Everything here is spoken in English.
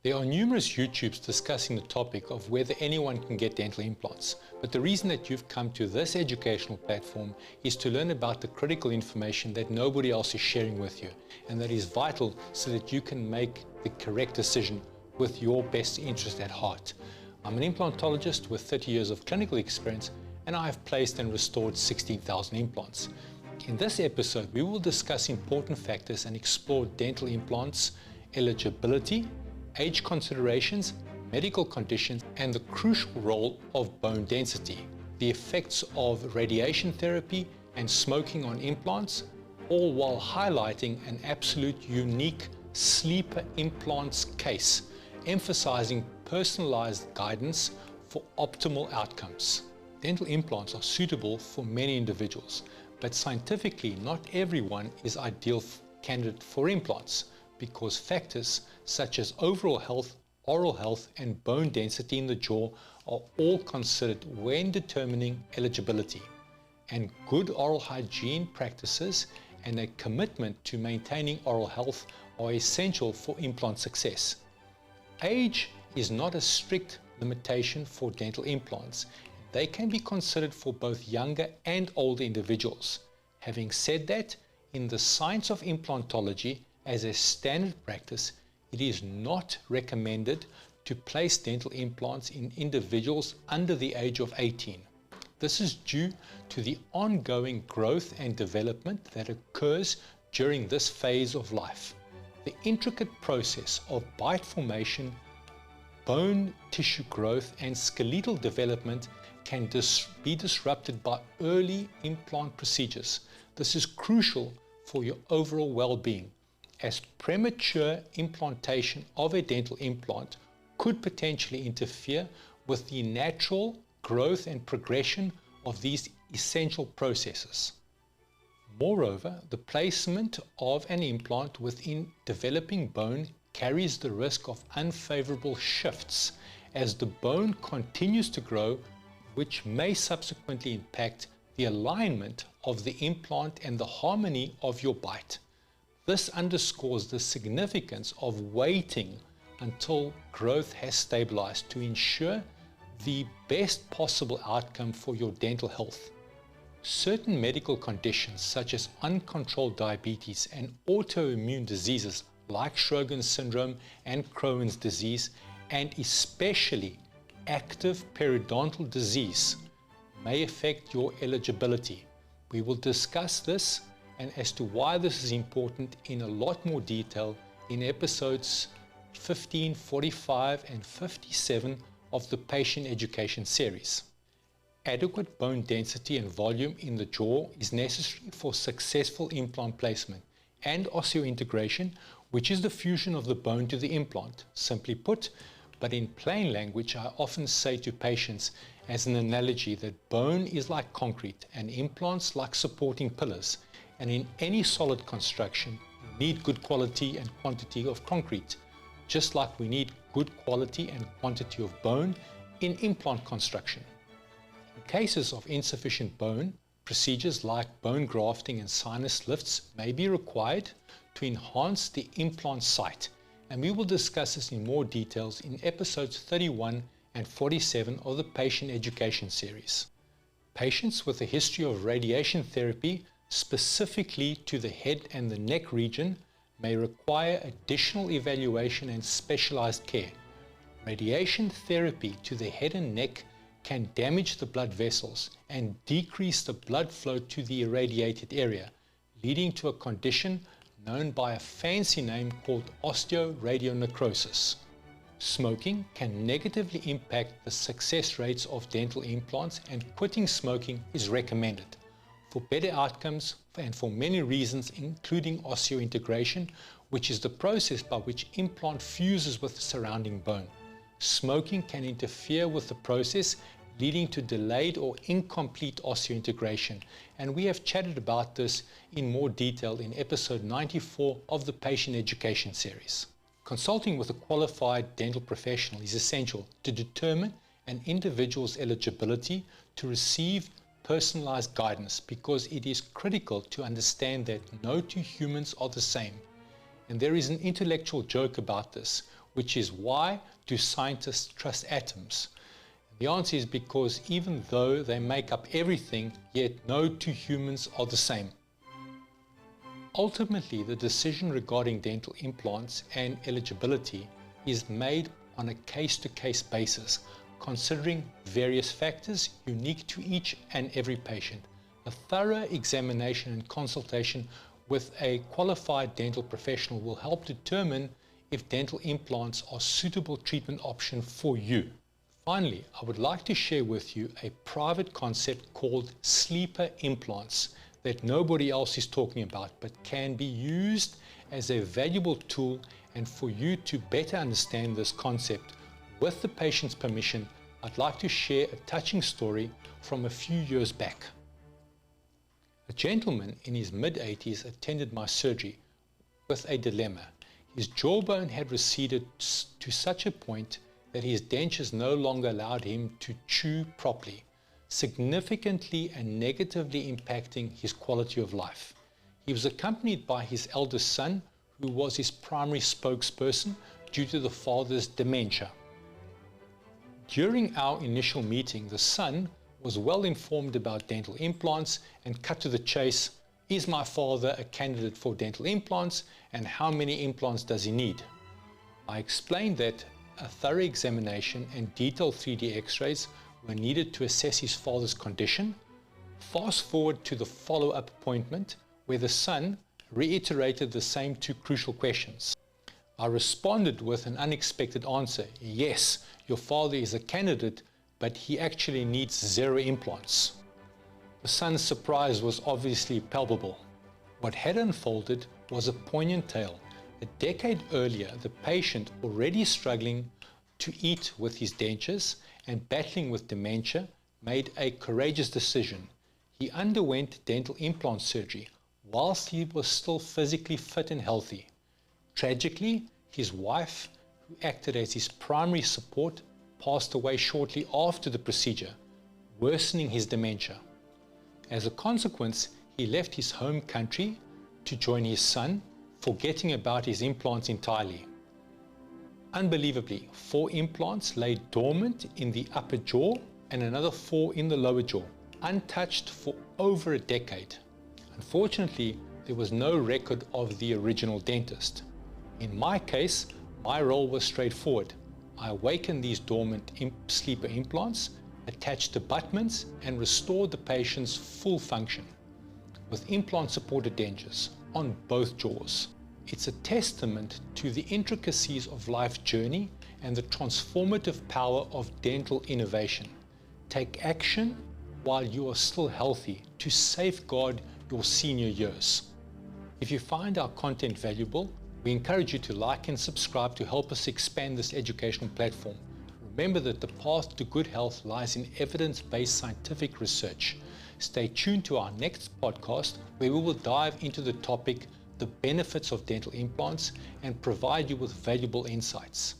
There are numerous YouTubes discussing the topic of whether anyone can get dental implants, but the reason that you've come to this educational platform is to learn about the critical information that nobody else is sharing with you, and that is vital so that you can make the correct decision with your best interest at heart. I'm an implantologist with 30 years of clinical experience, and I have placed and restored 16,000 implants. In this episode, we will discuss important factors and explore dental implants, eligibility, age considerations, medical conditions, and the crucial role of bone density, the effects of radiation therapy and smoking on implants, all while highlighting an absolute unique sleeper implants case, emphasizing personalized guidance for optimal outcomes. Dental implants are suitable for many individuals, but scientifically not everyone is ideal candidate for implants, because factors such as overall health, oral health, and bone density in the jaw are all considered when determining eligibility. And good oral hygiene practices and a commitment to maintaining oral health are essential for implant success. Age is not a strict limitation for dental implants. They can be considered for both younger and older individuals. Having said that, in the science of implantology, as a standard practice, it is not recommended to place dental implants in individuals under the age of 18. This is due to the ongoing growth and development that occurs during this phase of life. The intricate process of bite formation, bone tissue growth, and skeletal development can be disrupted by early implant procedures. This is crucial for your overall well-being, as premature implantation of a dental implant could potentially interfere with the natural growth and progression of these essential processes. Moreover, the placement of an implant within developing bone carries the risk of unfavorable shifts as the bone continues to grow, which may subsequently impact the alignment of the implant and the harmony of your bite. This underscores the significance of waiting until growth has stabilized to ensure the best possible outcome for your dental health. Certain medical conditions such as uncontrolled diabetes and autoimmune diseases like Sjogren's syndrome and Crohn's disease, and especially active periodontal disease, may affect your eligibility. We will discuss this and as to why this is important in a lot more detail in episodes 15, 45, and 57 of the Patient Education series. Adequate bone density and volume in the jaw is necessary for successful implant placement and osseointegration, which is the fusion of the bone to the implant. Simply put, but in plain language, I often say to patients as an analogy that bone is like concrete and implants like supporting pillars. And in any solid construction, you need good quality and quantity of concrete, just like we need good quality and quantity of bone in implant construction. In cases of insufficient bone, procedures like bone grafting and sinus lifts may be required to enhance the implant site, and we will discuss this in more details in episodes 31 and 47 of the Patient Education series. Patients with a history of radiation therapy, specifically to the head and the neck region, may require additional evaluation and specialized care. Radiation therapy to the head and neck can damage the blood vessels and decrease the blood flow to the irradiated area, leading to a condition known by a fancy name called osteoradionecrosis. Smoking can negatively impact the success rates of dental implants, and quitting smoking is recommended for better outcomes and for many reasons, including osseointegration, which is the process by which implant fuses with the surrounding bone. Smoking can interfere with the process, leading to delayed or incomplete osseointegration, and we have chatted about this in more detail in episode 94 of the Patient Education series. Consulting with a qualified dental professional is essential to determine an individual's eligibility to receive personalized guidance, because it is critical to understand that no two humans are the same. And there is an intellectual joke about this, which is why do scientists trust atoms? The answer is because even though they make up everything, yet no two humans are the same. Ultimately, the decision regarding dental implants and eligibility is made on a case-to-case basis, considering various factors unique to each and every patient. A thorough examination and consultation with a qualified dental professional will help determine if dental implants are a suitable treatment option for you. Finally, I would like to share with you a private concept called sleeper implants that nobody else is talking about, but can be used as a valuable tool. And for you to better understand this concept, with the patient's permission, I'd like to share a touching story from a few years back. A gentleman in his mid-80s attended my surgery with a dilemma. His jawbone had receded to such a point that his dentures no longer allowed him to chew properly, significantly and negatively impacting his quality of life. He was accompanied by his eldest son, who was his primary spokesperson due to the father's dementia. During our initial meeting, the son was well informed about dental implants and cut to the chase. Is my father a candidate for dental implants, and how many implants does he need? I explained that a thorough examination and detailed 3D x-rays were needed to assess his father's condition. Fast forward to the follow-up appointment, where the son reiterated the same two crucial questions. I responded with an unexpected answer. Yes, your father is a candidate, but he actually needs 0 implants. The son's surprise was obviously palpable. What had unfolded was a poignant tale. A decade earlier, the patient, already struggling to eat with his dentures and battling with dementia, made a courageous decision. He underwent dental implant surgery whilst he was still physically fit and healthy. Tragically, his wife, who acted as his primary support, passed away shortly after the procedure, worsening his dementia. As a consequence, he left his home country to join his son, forgetting about his implants entirely. Unbelievably, 4 implants lay dormant in the upper jaw and another 4 in the lower jaw, untouched for over a decade. Unfortunately, there was no record of the original dentist. In my case, my role was straightforward. I awakened these dormant sleeper implants, attached abutments, and restored the patient's full function with implant-supported dentures on both jaws. It's a testament to the intricacies of life's journey and the transformative power of dental innovation. Take action while you are still healthy to safeguard your senior years. If you find our content valuable, we encourage you to like and subscribe to help us expand this educational platform. Remember that the path to good health lies in evidence-based scientific research. Stay tuned to our next podcast, where we will dive into the topic, the benefits of dental implants, and provide you with valuable insights.